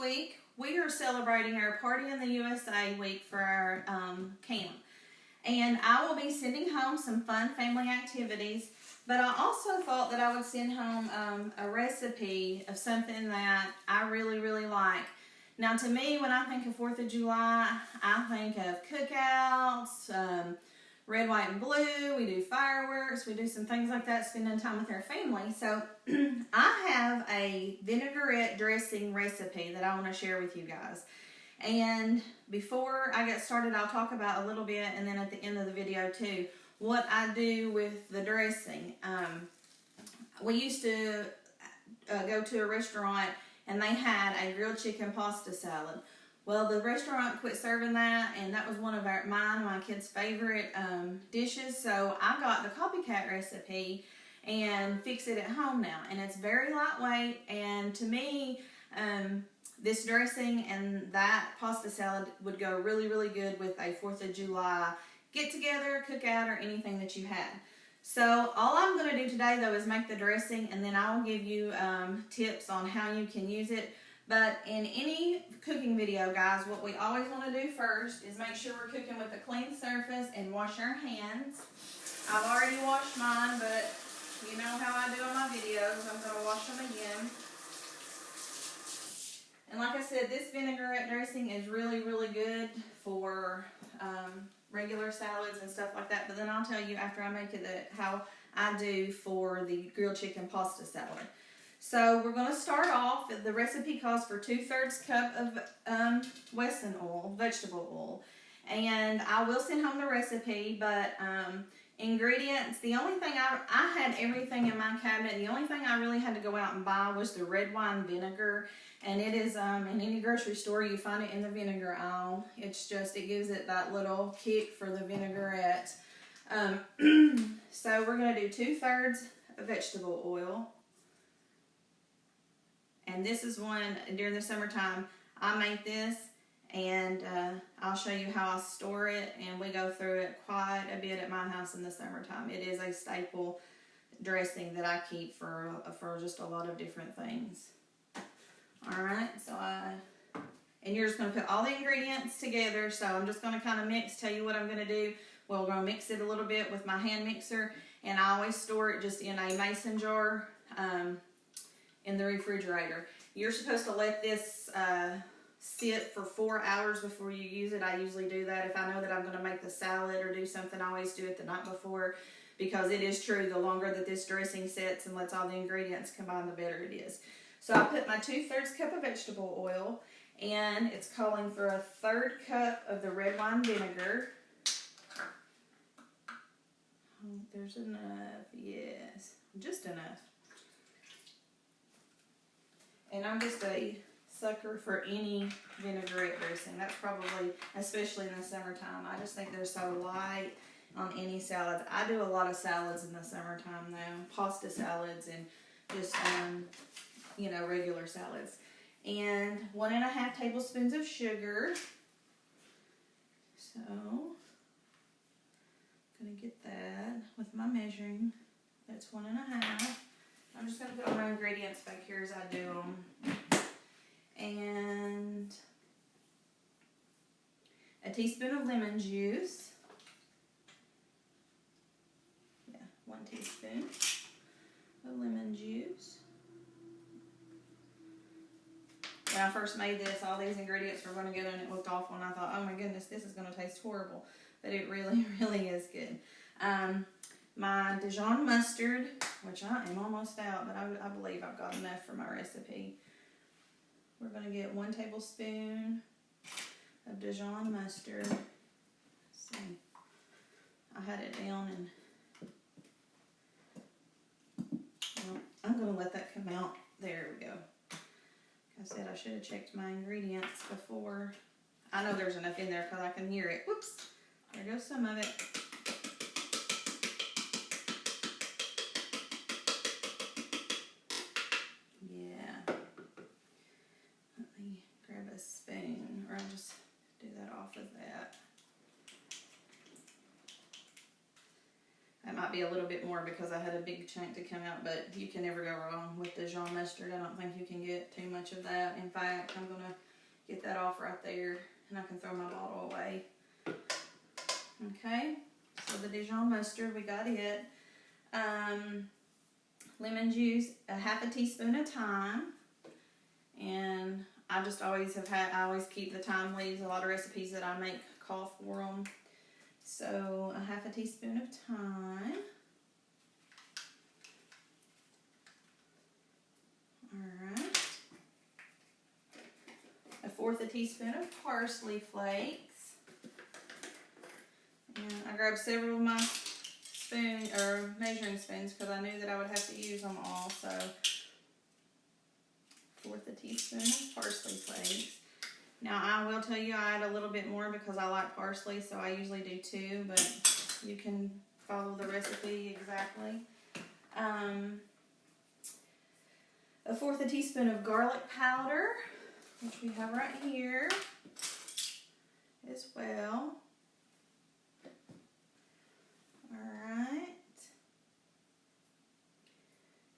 week, we are celebrating our Party in the USA week for our camp. And I will be sending home some fun family activities, but I also thought that I would send home a recipe of something that I really, really like. Now, to me, when I think of 4th of July, I think of cookouts, red, white, and blue. We do fireworks. We do some things like that, spending time with our family. So I have a vinaigrette dressing recipe that I want to share with you guys. And before I get started, I'll talk about a little bit, and then at the end of the video too, what I do with the dressing. We used to go to a restaurant and they had a grilled chicken pasta salad. Well, the restaurant quit serving that, and that was one of my kids' favorite dishes. So I got the copycat recipe and fix it at home now. And it's very lightweight, and to me, this dressing and that pasta salad would go really, really good with a 4th of July get-together, cookout, or anything that you had. So all I'm going to do today, though, is make the dressing, and then I will give you tips on how you can use it. But in any cooking video, guys, what we always want to do first is make sure we're cooking with a clean surface and wash our hands. I've already washed mine, but you know how I do on my videos. I'm going to wash them again. And like I said, this vinaigrette dressing is really, really good for regular salads and stuff like that. But then I'll tell you after I make it how I do for the grilled chicken pasta salad. So we're going to start off. The recipe calls for 2/3 cup of Wesson oil, vegetable oil. And I will send home the recipe, but ingredients, the only thing I had everything in my cabinet. The only thing I really had to go out and buy was the red wine vinegar. And it is, in any grocery store, you find it in the vinegar aisle. It's just, it gives it that little kick for the vinaigrette. So we're going to do 2/3 vegetable oil. And this is one, during the summertime, I make this, and I'll show you how I store it, and we go through it quite a bit at my house in the summertime. It is a staple dressing that I keep for just a lot of different things. Alright, so and you're just going to put all the ingredients together, so I'm just going to kind of tell you what I'm going to do. Well, we're going to mix it a little bit with my hand mixer, and I always store it just in a mason jar in the refrigerator. You're supposed to let this sit for 4 hours before you use it. I usually do that if I know that I'm going to make the salad or do something. I always do it the night before, because it is true, the longer that this dressing sits and lets all the ingredients combine, the better it is. So I put my 2/3 cup of vegetable oil, and it's calling for 1/3 cup of the red wine vinegar. Oh, there's enough, yes, just enough. And I'm just a sucker for any vinaigrette dressing. That's probably, especially in the summertime, I just think they're so light on any salads. I do a lot of salads in the summertime though, pasta salads and just regular salads. And 1.5 tablespoons of sugar. So, I'm going to get that with my measuring. That's 1.5. I'm just going to put all my ingredients back here as I do them. And a teaspoon of lemon juice. Yeah, 1 teaspoon of lemon juice. When I first made this, all these ingredients were going to go in, and it looked awful, and I thought, oh my goodness, this is going to taste horrible. But it really, really is good. My Dijon mustard, which I am almost out, but I believe I've got enough for my recipe. We're going to get 1 tablespoon of Dijon mustard. Let's see. I had it down, and well, I'm going to let that come out. There we go. I said I should have checked my ingredients before. I know there's enough in there because I can hear it. Whoops. There goes some of it. Yeah. Let me grab a spoon, or I'll just do that off of that. That might might be a little bit more because I had a big chunk to come out, but you can never go wrong with Dijon mustard. I don't think you can get too much of that. In fact, I'm going to get that off right there, and I can throw my bottle away. Okay, so the Dijon mustard, we got it. Lemon juice, a half a teaspoon of thyme, and I just always I always keep the thyme leaves. A lot of recipes that I make call for them. So a half a teaspoon of thyme. Alright. A fourth a teaspoon of parsley flakes. And I grabbed several of my measuring spoons because I knew that I would have to use them all. So fourth a teaspoon of parsley flakes. Now I will tell you I add a little bit more because I like parsley, so I usually do 2, but you can follow the recipe exactly. A fourth a teaspoon of garlic powder, which we have right here as well. Alright.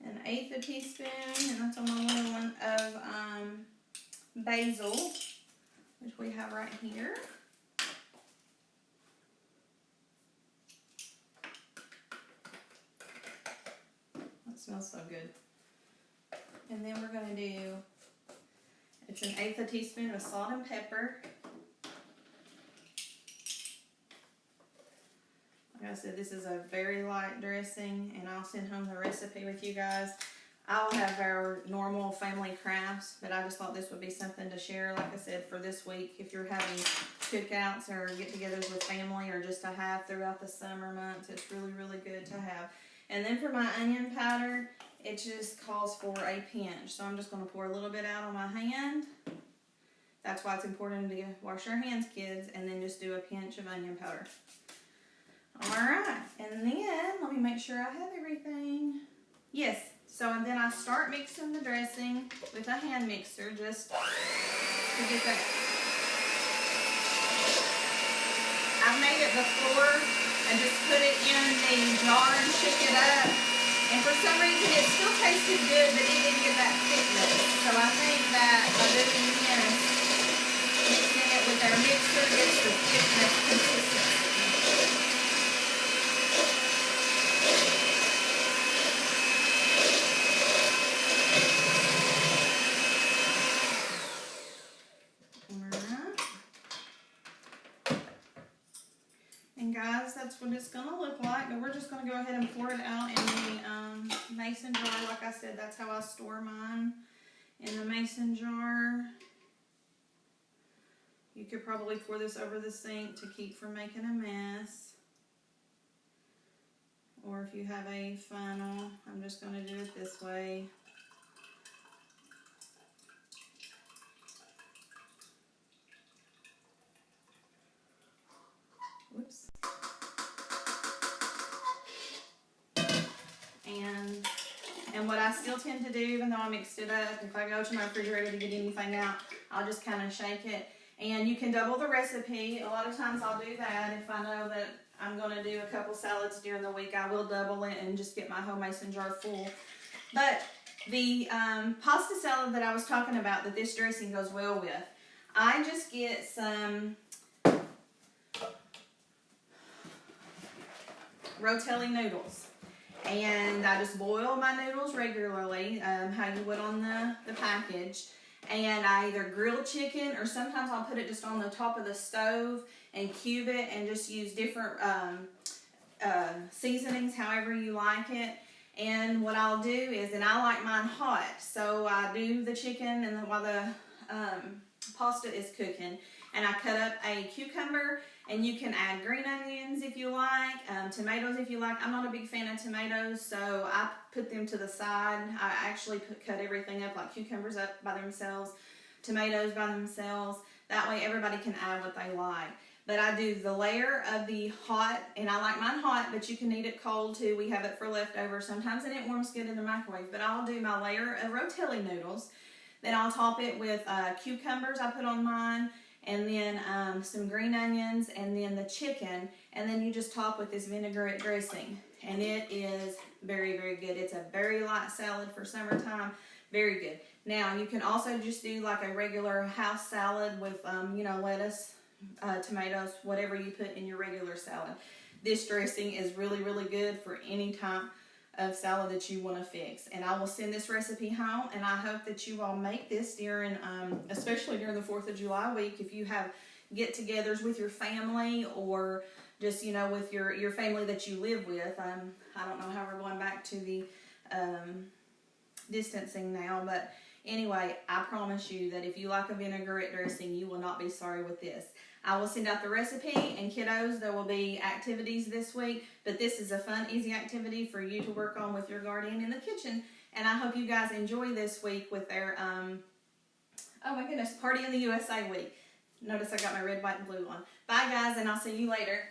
An eighth a teaspoon, and that's on my little one, of basil, which we have right here. That smells so good. And then we're going to do, it's an eighth a teaspoon of salt and pepper. Like I said, this is a very light dressing, and I'll send home the recipe with you guys. I'll have our normal family crafts, but I just thought this would be something to share, like I said, for this week. If you're having cookouts or get-togethers with family or just to have throughout the summer months, it's really, really good to have. And then for my onion powder, it just calls for a pinch. So I'm just going to pour a little bit out on my hand. That's why it's important to wash your hands, kids, and then just do a pinch of onion powder. Alright, and then let me make sure I have everything. Yes, so and then I start mixing the dressing with a hand mixer just to get that. I've made it before and just put it in the jar and shook it up. And for some reason it still tasted good, but it didn't get that thickness. So I think that by doing this, mixing it with our mixer gets the thickness consistency. And guys, that's what it's going to look like, but we're just going to go ahead and pour it out in the mason jar. Like I said, that's how I store mine, in the mason jar. You could probably pour this over the sink to keep from making a mess. Or if you have a funnel, I'm just going to do it this way. Whoops. And what I still tend to do, even though I mixed it up, if I go to my refrigerator to get anything out, I'll just kind of shake it. And you can double the recipe. A lot of times I'll do that if I know that I'm going to do a couple salads during the week. I will double it and just get my whole mason jar full. But the pasta salad that I was talking about that this dressing goes well with, I just get some rotelli noodles. And I just boil my noodles regularly, how you would on the package. And I either grill chicken or sometimes I'll put it just on the top of the stove and cube it and just use different seasonings, however you like it. And what I'll do is, and I like mine hot, so I do the chicken and while the pasta is cooking, and I cut up a cucumber, and you can add green onions if you like, tomatoes if you like. I'm not a big fan of tomatoes, so I put them to the side. I actually cut everything up, like cucumbers up by themselves, tomatoes by themselves. That way everybody can add what they like. But I do the layer of the hot, and I like mine hot, but you can eat it cold too. We have it for leftovers sometimes, and it warms good in the microwave. But I'll do my layer of rotelli noodles. Then I'll top it with cucumbers I put on mine, and then some green onions, and then the chicken, and then you just top with this vinaigrette dressing. and it is very, very good. It's a very light salad for summertime. Very good. Now, you can also just do like a regular house salad with, you know, lettuce, tomatoes, whatever you put in your regular salad. This dressing is really, really good for any type of salad that you want to fix. And I will send this recipe home, and I hope that you all make this during, especially during the 4th of July week, if you have get-togethers with your family, or just, you know, with your family that you live with. I don't know how we're going back to the distancing now, but anyway, I promise you that if you like a vinaigrette dressing, you will not be sorry with this. I will send out the recipe, and kiddos, there will be activities this week, but this is a fun, easy activity for you to work on with your guardian in the kitchen. And I hope you guys enjoy this week with their, oh my goodness, Party in the USA week. Notice I got my red, white, and blue on. Bye, guys, and I'll see you later.